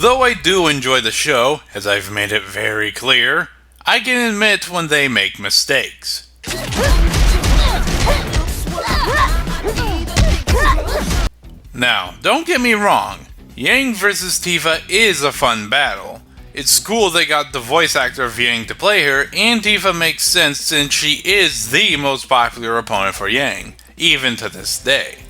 Though I do enjoy the show, as I've made it very clear, I can admit when they make mistakes. Now, don't get me wrong, Yang vs. Tifa is a fun battle. It's cool they got the voice actor of Yang to play her, and Tifa makes sense since she is the most popular opponent for Yang, even to this day.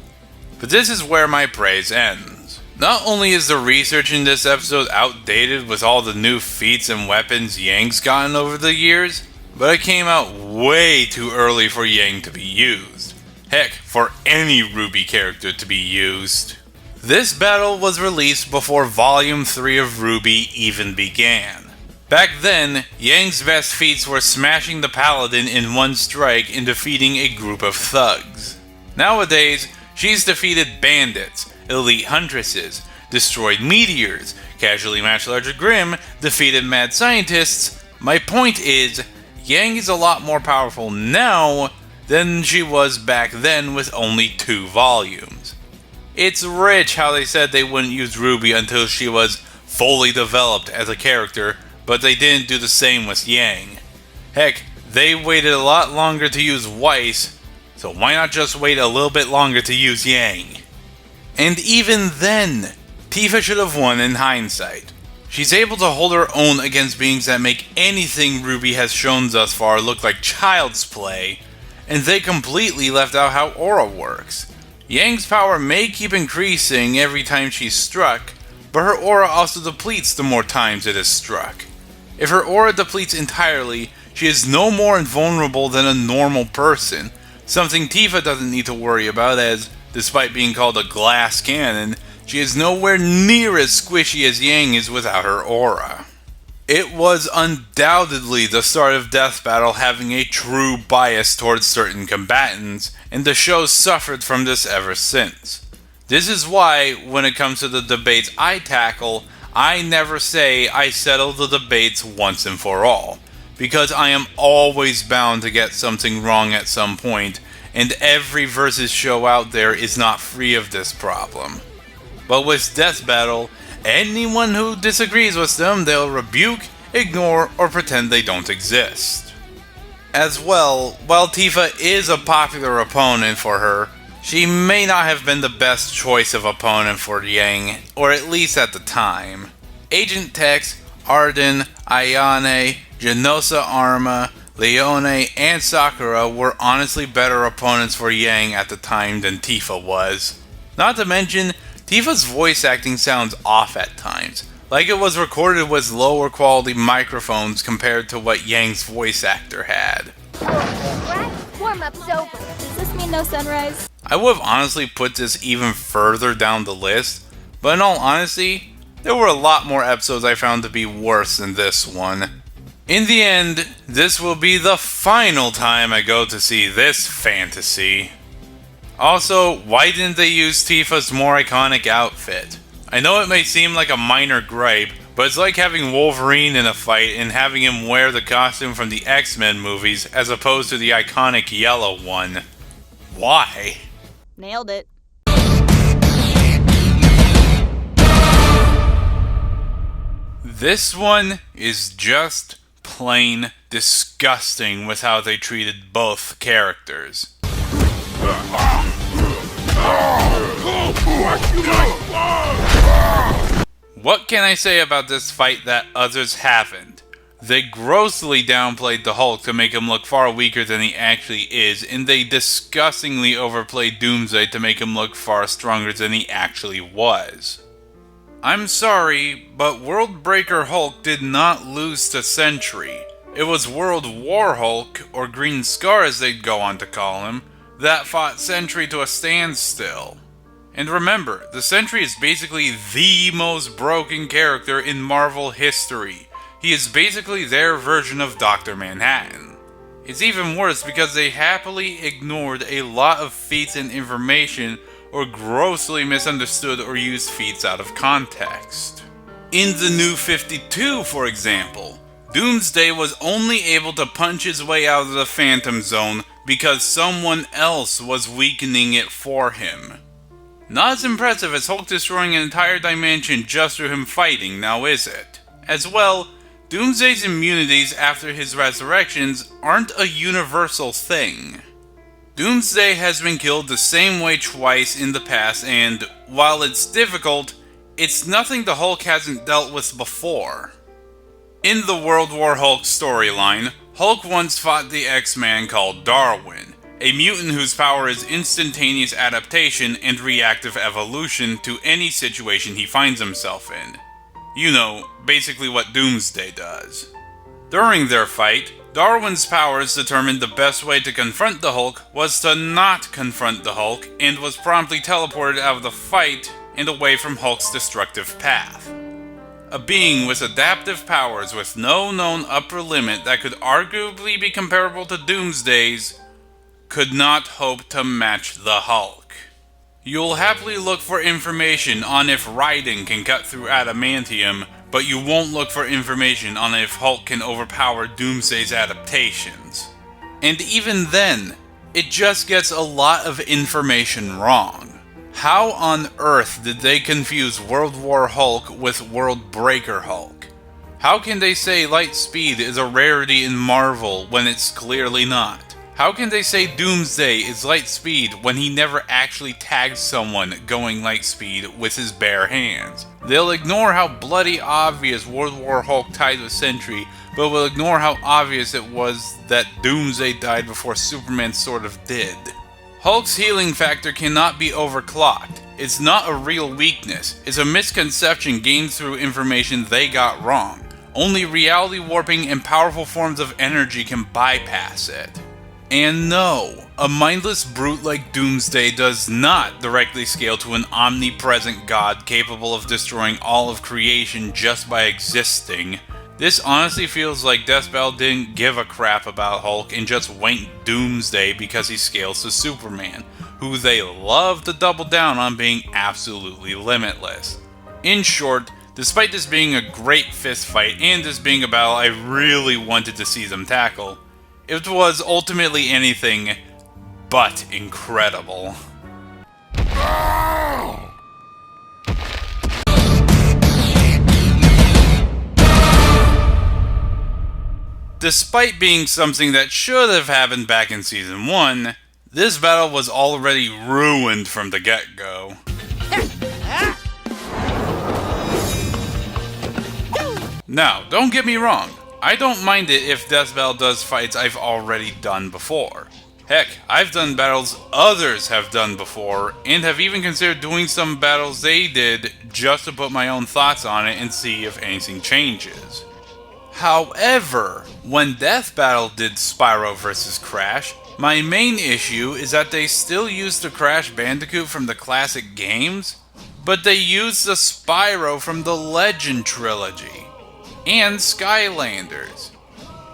But this is where my praise ends. Not only is the research in this episode outdated with all the new feats and weapons Yang's gotten over the years, but it came out way too early for Yang to be used. Heck, for any Ruby character to be used. This battle was released before Volume 3 of Ruby even began. Back then, Yang's best feats were smashing the Paladin in one strike and defeating a group of thugs. Nowadays, she's defeated bandits, elite huntresses, destroyed meteors, casually matched Larger Grimm, defeated mad scientists. My point is, Yang is a lot more powerful now than she was back then with only 2 volumes. It's rich how they said they wouldn't use Ruby until she was fully developed as a character, but they didn't do the same with Yang. Heck, they waited a lot longer to use Weiss, so why not just wait a little bit longer to use Yang? And even then, Tifa should have won in hindsight. She's able to hold her own against beings that make anything Ruby has shown thus far look like child's play, and they completely left out how aura works. Yang's power may keep increasing every time she's struck, but her aura also depletes the more times it is struck. If her aura depletes entirely, she is no more invulnerable than a normal person, something Tifa doesn't need to worry about as, despite being called a glass cannon, she is nowhere near as squishy as Yang is without her aura. It was undoubtedly the start of Death Battle having a true bias towards certain combatants, and the show suffered from this ever since. This is why, when it comes to the debates I tackle, I never say I settle the debates once and for all, because I am always bound to get something wrong at some point, and every versus show out there is not free of this problem. But with Death Battle, anyone who disagrees with them, they'll rebuke, ignore, or pretend they don't exist. As well, while Tifa is a popular opponent for her, she may not have been the best choice of opponent for Yang, or at least at the time. Agent Tex, Arden, Ayane, Genosa Arma, Leone, and Sakura were honestly better opponents for Yang at the time than Tifa was. Not to mention, Tifa's voice acting sounds off at times, like it was recorded with lower quality microphones compared to what Yang's voice actor had. Warm-up's over. Does this mean no sunrise? I would have honestly put this even further down the list, but in all honesty, there were a lot more episodes I found to be worse than this one. In the end, this will be the final time I go to see this fantasy. Also, why didn't they use Tifa's more iconic outfit? I know it may seem like a minor gripe, but it's like having Wolverine in a fight and having him wear the costume from the X-Men movies as opposed to the iconic yellow one. Why? Nailed it. This one is just plain disgusting with how they treated both characters. What can I say about this fight that others haven't? They grossly downplayed the Hulk to make him look far weaker than he actually is, and they disgustingly overplayed Doomsday to make him look far stronger than he actually was. I'm sorry, but World Breaker Hulk did not lose to Sentry. It was World War Hulk, or Green Scar as they'd go on to call him, that fought Sentry to a standstill. And remember, the Sentry is basically the most broken character in Marvel history. He is basically their version of Dr. Manhattan. It's even worse because they happily ignored a lot of feats and information or grossly misunderstood or used feats out of context. In the New 52, for example, Doomsday was only able to punch his way out of the Phantom Zone because someone else was weakening it for him. Not as impressive as Hulk destroying an entire dimension just through him fighting, now is it? As well, Doomsday's immunities after his resurrections aren't a universal thing. Doomsday has been killed the same way twice in the past, and while it's difficult, it's nothing the Hulk hasn't dealt with before. In the World War Hulk storyline, Hulk once fought the X-Man called Darwin, a mutant whose power is instantaneous adaptation and reactive evolution to any situation he finds himself in. You know, basically what Doomsday does. During their fight, Darwin's powers determined the best way to confront the Hulk was to not confront the Hulk, and was promptly teleported out of the fight and away from Hulk's destructive path. A being with adaptive powers with no known upper limit that could arguably be comparable to Doomsday's could not hope to match the Hulk. You'll happily look for information on if Raiden can cut through adamantium, but you won't look for information on if Hulk can overpower Doomsday's adaptations. And even then, it just gets a lot of information wrong. How on earth did they confuse World War Hulk with World Breaker Hulk? How can they say light speed is a rarity in Marvel when it's clearly not? How can they say Doomsday is light speed when he never actually tags someone going light speed with his bare hands? They'll ignore how bloody obvious World War Hulk tied with Sentry, but will ignore how obvious it was that Doomsday died before Superman sort of did. Hulk's healing factor cannot be overclocked. It's not a real weakness. It's a misconception gained through information they got wrong. Only reality warping and powerful forms of energy can bypass it. And no, a mindless brute like Doomsday does not directly scale to an omnipresent god capable of destroying all of creation just by existing. This honestly feels like Death Battle didn't give a crap about Hulk and just wanked Doomsday because he scales to Superman, who they love to double down on being absolutely limitless. In short, despite this being a great fist fight and this being a battle I really wanted to see them tackle, it was ultimately anything but incredible. Despite being something that should have happened back in Season 1, this battle was already ruined from the get-go. Now, don't get me wrong, I don't mind it if Death Battle does fights I've already done before. Heck, I've done battles others have done before, and have even considered doing some battles they did just to put my own thoughts on it and see if anything changes. However, when Death Battle did Spyro vs. Crash, my main issue is that they still use the Crash Bandicoot from the classic games, but they use the Spyro from the Legend trilogy and Skylanders.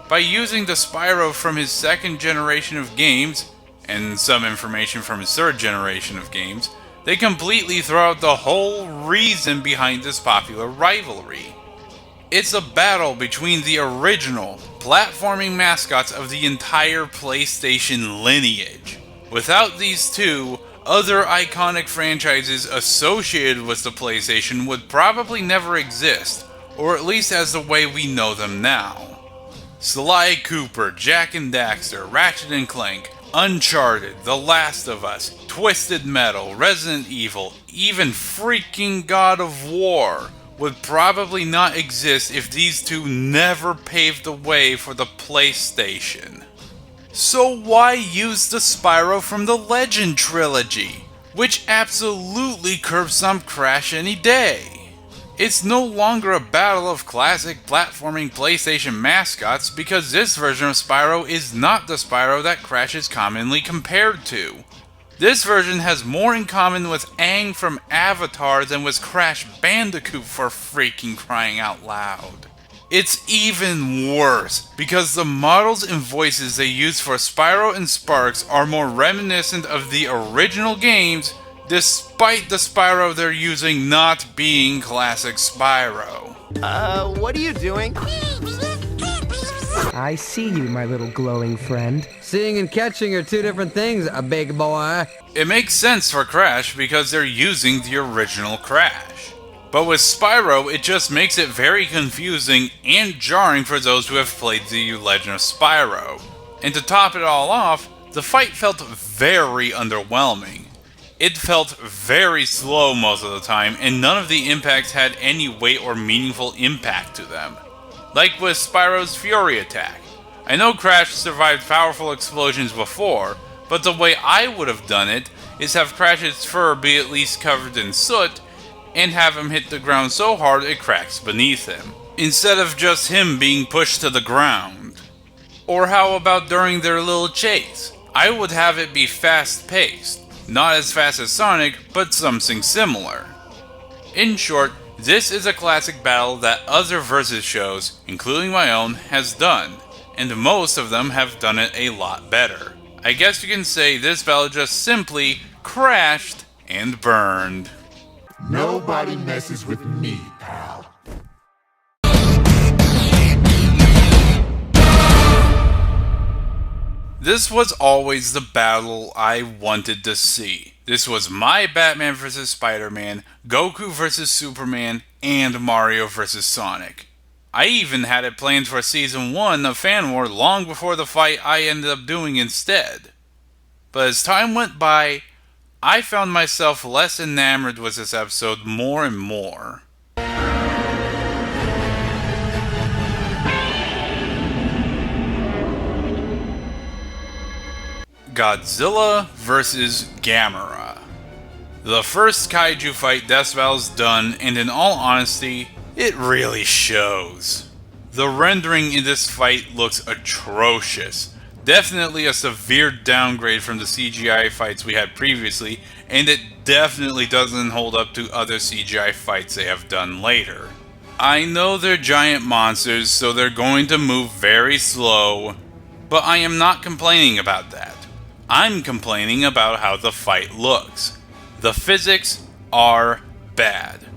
By using the Spyro from his second generation of games, and some information from his third generation of games, they completely throw out the whole reason behind this popular rivalry. It's a battle between the original, platforming mascots of the entire PlayStation lineage. Without these two, other iconic franchises associated with the PlayStation would probably never exist, or at least as the way we know them now. Sly Cooper, Jak and Daxter, Ratchet and Clank, Uncharted, The Last of Us, Twisted Metal, Resident Evil, even freaking God of War would probably not exist if these two never paved the way for the PlayStation. So why use the Spyro from the Legend trilogy, which absolutely curbs some Crash any day? It's no longer a battle of classic platforming PlayStation mascots because this version of Spyro is not the Spyro that Crash is commonly compared to. This version has more in common with Aang from Avatar than with Crash Bandicoot, for freaking crying out loud. It's even worse because the models and voices they use for Spyro and Sparks are more reminiscent of the original games, despite the Spyro they're using not being classic Spyro. What are you doing? I see you, my little glowing friend. Seeing and catching are two different things, a big boy. It makes sense for Crash because they're using the original Crash. But with Spyro, it just makes it very confusing and jarring for those who have played the Legend of Spyro. And to top it all off, the fight felt very underwhelming. It felt very slow most of the time, and none of the impacts had any weight or meaningful impact to them. Like with Spyro's Fury attack. I know Crash survived powerful explosions before, but the way I would have done it is have Crash's fur be at least covered in soot, and have him hit the ground so hard it cracks beneath him, instead of just him being pushed to the ground. Or how about during their little chase? I would have it be fast-paced, not as fast as Sonic, but something similar. In short, this is a classic battle that other Versus shows, including my own, has done, and most of them have done it a lot better. I guess you can say this battle just simply crashed and burned. Nobody messes with me, pal. This was always the battle I wanted to see. This was my Batman vs. Spider-Man, Goku vs. Superman, and Mario vs. Sonic. I even had it planned for Season 1 of Fan War long before the fight I ended up doing instead. But as time went by, I found myself less enamored with this episode more and more. Godzilla vs. Gamera. The first kaiju fight Death Battle's done, and in all honesty, it really shows. The rendering in this fight looks atrocious. Definitely a severe downgrade from the CGI fights we had previously, and it definitely doesn't hold up to other CGI fights they have done later. I know they're giant monsters, so they're going to move very slow, but I am not complaining about that. I'm complaining about how the fight looks. The physics are bad.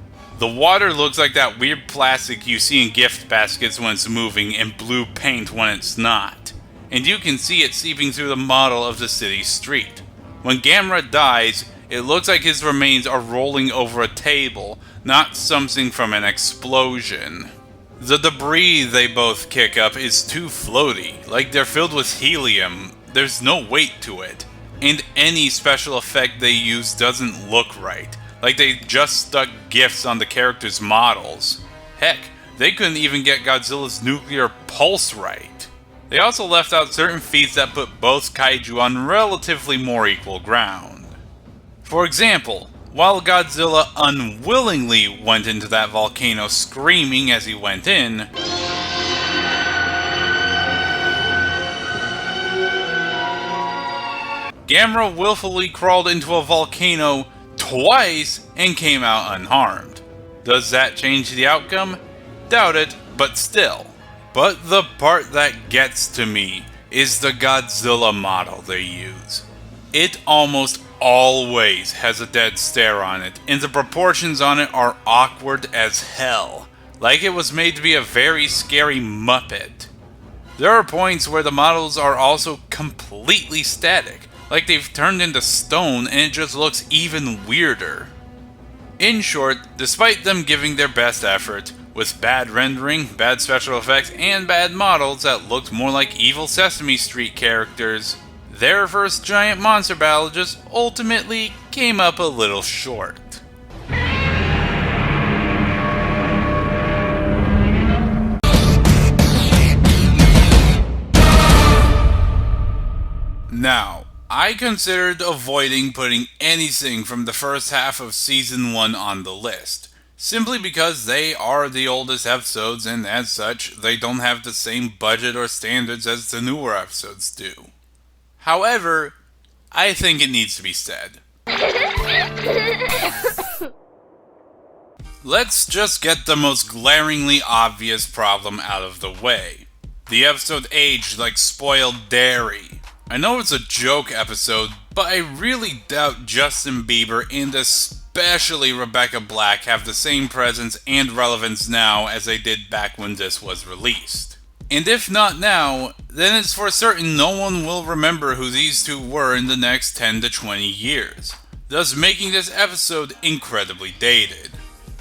The water looks like that weird plastic you see in gift baskets when it's moving and blue paint when it's not. And you can see it seeping through the model of the city street. When Gamera dies, it looks like his remains are rolling over a table, not something from an explosion. The debris they both kick up is too floaty, like they're filled with helium. There's no weight to it, and any special effect they use doesn't look right, like they just stuck GIFs on the characters' models. Heck, they couldn't even get Godzilla's nuclear pulse right. They also left out certain feats that put both kaiju on relatively more equal ground. For example, while Godzilla unwillingly went into that volcano screaming as he went in, Gamera willfully crawled into a volcano twice and came out unharmed. Does that change the outcome? Doubt it, but still. But the part that gets to me is the Godzilla model they use. It almost always has a dead stare on it, and the proportions on it are awkward as hell, like it was made to be a very scary Muppet. There are points where the models are also completely static, like they've turned into stone, and it just looks even weirder. In short, despite them giving their best effort, with bad rendering, bad special effects, and bad models that looked more like evil Sesame Street characters, their first giant monster battle just ultimately came up a little short. Now, I considered avoiding putting anything from the first half of Season 1 on the list, simply because they are the oldest episodes and as such, they don't have the same budget or standards as the newer episodes do. However, I think it needs to be said. Let's just get the most glaringly obvious problem out of the way. The episode aged like spoiled dairy. I know it's a joke episode, but I really doubt Justin Bieber and especially Rebecca Black have the same presence and relevance now as they did back when this was released. And if not now, then it's for certain no one will remember who these two were in the next 10 to 20 years, thus making this episode incredibly dated.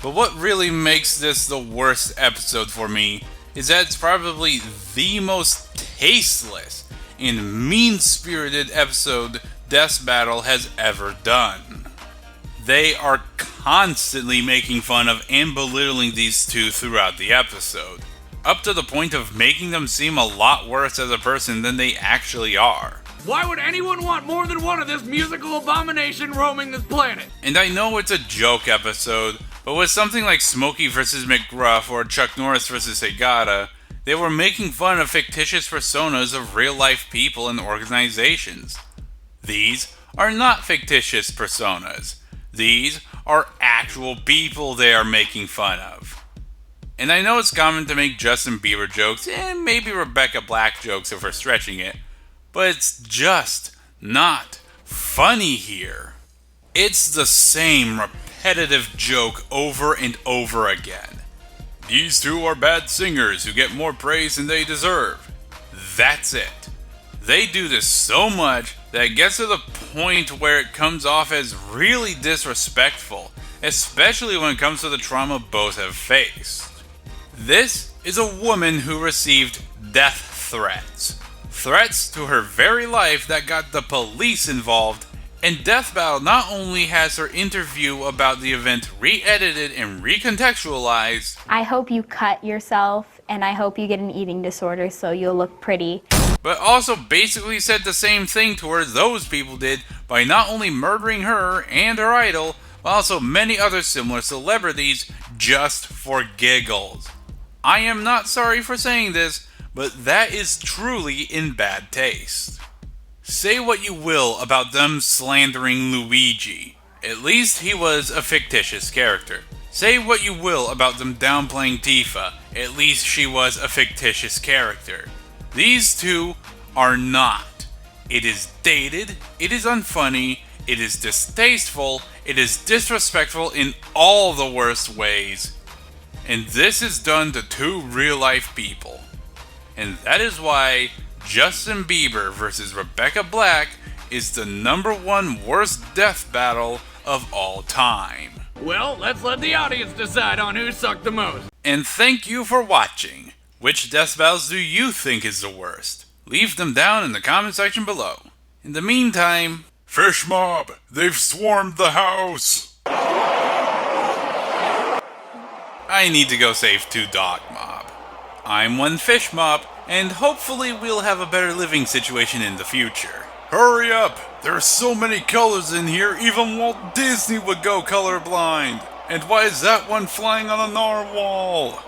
But what really makes this the worst episode for me is that it's probably the most tasteless and mean-spirited episode Death Battle has ever done. They are constantly making fun of and belittling these two throughout the episode, up to the point of making them seem a lot worse as a person than they actually are. Why would anyone want more than one of this musical abomination roaming this planet? And I know it's a joke episode, but with something like Smokey vs. McGruff or Chuck Norris vs. Segata, they were making fun of fictitious personas of real-life people and organizations. These are not fictitious personas. These are actual people they are making fun of. And I know it's common to make Justin Bieber jokes and maybe Rebecca Black jokes if we're stretching it, but it's just not funny here. It's the same repetitive joke over and over again. These two are bad singers who get more praise than they deserve. That's it. They do this so much that it gets to the point where it comes off as really disrespectful, especially when it comes to the trauma both have faced. This is a woman who received death threats. Threats to her very life that got the police involved, and Death Battle not only has her interview about the event re-edited and recontextualized, I hope you cut yourself, and I hope you get an eating disorder so you'll look pretty. but also basically said the same thing to her those people did by not only murdering her and her idol, but also many other similar celebrities just for giggles. I am not sorry for saying this, but that is truly in bad taste. Say what you will about them slandering Luigi. At least he was a fictitious character. Say what you will about them downplaying Tifa. At least she was a fictitious character. These two are not. It is dated, it is unfunny, it is distasteful, it is disrespectful in all the worst ways. And this is done to two real-life people. And that is why Justin Bieber vs. Rebecca Black is the #1 worst death battle of all time. Well, let's let the audience decide on who sucked the most. And thank you for watching. Which death battles do you think is the worst? Leave them down in the comment section below. In the meantime, Fish mob, they've swarmed the house. I need to go save 2 dog mob. I'm 1 fish mob, and hopefully we'll have a better living situation in the future. Hurry up! There's so many colors in here, even Walt Disney would go colorblind. And why is that one flying on a narwhal?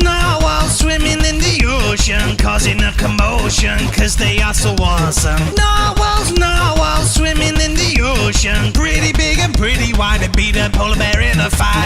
Narwhals swimming in the ocean, causing a commotion, cause they are so awesome. Narwhals swimming in the ocean, pretty big and pretty wide, to beat a polar bear in a fight.